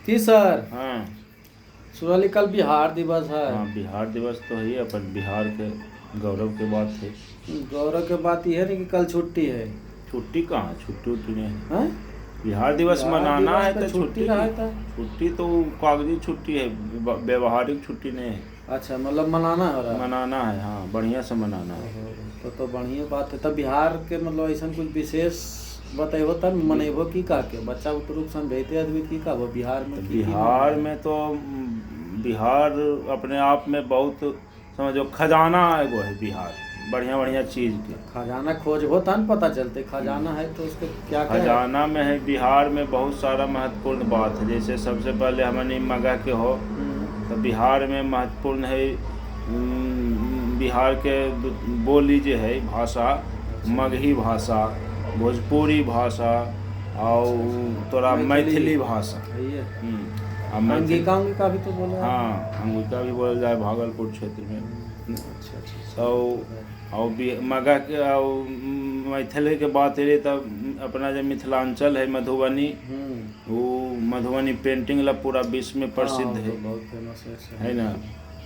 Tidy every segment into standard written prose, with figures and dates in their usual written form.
जी sir. हाँ सुरली कल बिहार दिवस है। हाँ, बिहार दिवस तो है ही, अपन बिहार के गौरव के बात है। गौरव के बात यह है नहीं कि कल छुट्टी है। छुट्टी कहाँ, छुट्टी उट्टी नहीं है। हैं? बिहार दिवस बिहार मनाना दिवस है पे तो छुट्टी छुट्टी रहा की। था। छुट्टी तो कागजी छुट्टी है, व्यवहारिक छुट्टी नहीं है। अच्छा, मतलब मनाना हो रहा है। मनाना है, हाँ, बढ़िया से मनाना है। ओहो, तो बढ़िया बात है। तब बिहार के मतलब ऐसा कुछ विशेष बतेबो तब मनेबो की का के बच्चा उतरुक समझते आदमी की का वो बिहार में की बिहार में तो बिहार अपने आप में बहुत, समझो, खजाना एगो है बिहार, बढ़िया बढ़िया चीज़ के। खजाना खोज हो तन पता चलते खजाना है तो उसके क्या क्या है? खजाना में है बिहार में बहुत सारा महत्वपूर्ण बात है। जैसे सबसे पहले हमने मगह के हो तो बिहार में महत्वपूर्ण है बिहार के बोली जो है भाषा, मगही भाषा, भोजपुरी भाषा और तोरा मैथिली भाषा। सही है। अब अंगिका अंगिका भी तो बोले आप? हाँ, अंगिका भी बोला जाए भागलपुर क्षेत्र में। अच्छा अच्छा। तो और मगह के और मैथिली के बात है तब अपना जो मिथिलांचल है मधुबनी, वो मधुबनी पेंटिंग ला पूरा विश्व में प्रसिद्ध हाँ, है। तो बहुत फेमस है ना।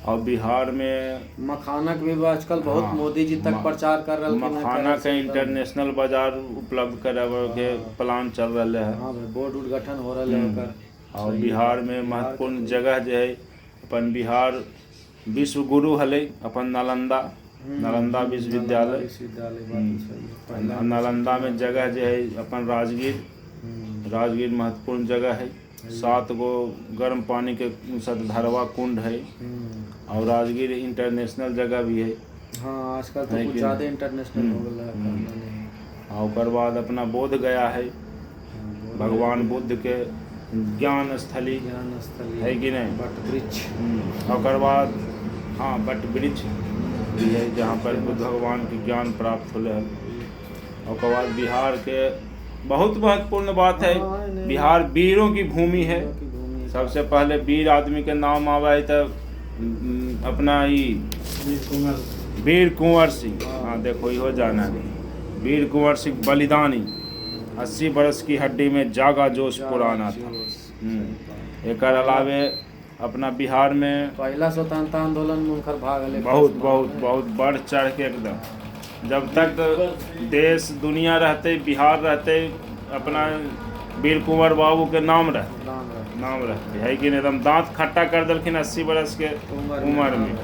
और बिहार में मखाना के भी आजकल बहुत हाँ, मोदी जी तक प्रचार कर रहे हैं। मखाना के इंटरनेशनल बाजार उपलब्ध करावे के प्लान चल रहा है। हाँ भाई, बोर्ड उद्घाटन हो रहा है ओकर। और बिहार में महत्वपूर्ण जगह जो है अपन बिहार विश्व गुरु हले अपन नालंदा, नालंदा विश्वविद्यालय। नालंदा में जगह जो है अपन राजगीर, राजगीर महत्वपूर्ण जगह है। 7 गो गर्म पानी के सतधरवा कुंड है। और राजगीर इंटरनेशनल जगह भी है। हाँ, आजकल तो कुछ ज़्यादा इंटरनेशनल हो गया है। और उसके बाद अपना बोध गया है, भगवान बुद्ध के ज्ञान स्थली है कि नहीं। बट वृक्ष। और बाद हाँ, बट वृक्ष भी है जहाँ पर बुद्ध भगवान के ज्ञान प्राप्त होले है। और बाद बिहार के बहुत महत्वपूर्ण बात है, बिहार वीरों की भूमि है। सबसे पहले वीर आदमी के नाम आवा है तब अपना ही वीर कुंवर सिंह। हाँ देखो, इहो जाना है, वीर कुंवर सिंह बलिदानी, 80 बरस की हड्डी में जागा जोश पुराना था। एक अलावे अपना बिहार में पहला स्वतंत्रता आंदोलन में उनकर भाग ले बहुत बहुत बहुत बढ़ चढ़ के एकदम, जब तक देश दुनिया रहते बिहार रहते अपना वीर कुंवर बाबू के नाम रहते है कि नहीं। एकदम दांत खट्टा कर दिलखिन 80 बरस के उम्र में।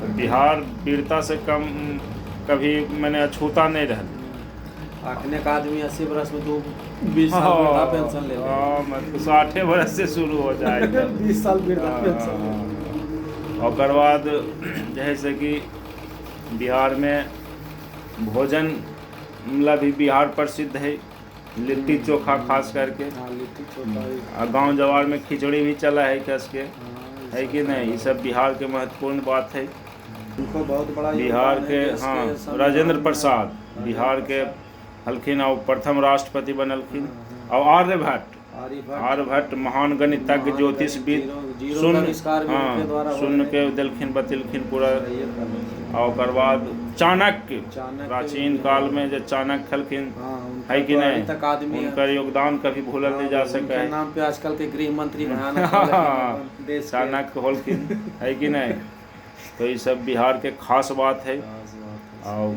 तो बिहार वीरता से कम कभी मैंने अछूता नहीं रहा। आखने का आदमी 80 बरस में तो 20 साल वृद्धा पेंशन ले मतलब 60 बरस से शुरू हो जाएगा। 20 साल वृद्धा पेंशन। और बाद जैसे कि बिहार में भोजन मतलब भी बिहार प्रसिद्ध है, लिट्टी चोखा खास करके। लिट्टी चोखा। और गांव जवार में खिचड़ी भी चला है कस के, है कि नहीं। ये सब बिहार के महत्वपूर्ण बात है। उनको बहुत बड़ा बिहार के हाँ, राजेंद्र प्रसाद बिहार के हलखिन और प्रथम राष्ट्रपति बनलखिन। और आर्यभट्ट महान गणितज्ञ ज्योतिषविद, शून्य के दिलखिन बतिलखिन पूरा। और बाद चाणक्य, प्राचीन काल में जो चाणक्य हलखिन, है कि नहीं, उनका योगदान कभी भूलल नहीं जा सका है। नाम पे आजकल के गृह मंत्री चाणक्य होलखिन, है कि नहीं। तो ये सब बिहार के खास बात है। और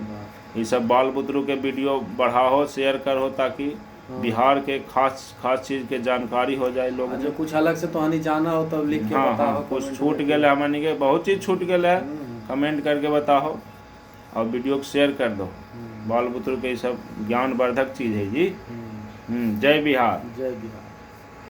ये सब बाल बुतरू के वीडियो बढ़ाओ, शेयर करो, ताकि बिहार के खास चीज़ के जानकारी हो जाए लोग। जो कुछ अलग से तो हनी जाना हो तब लिख के बताओ। कुछ छूट गया हमनी के, बहुत चीज़ छूट गया है, कमेंट करके बताओ और वीडियो को शेयर कर दो। बाल बुतरू के सब ज्ञानवर्धक चीज़ है जी। जय बिहार। जय बिहार।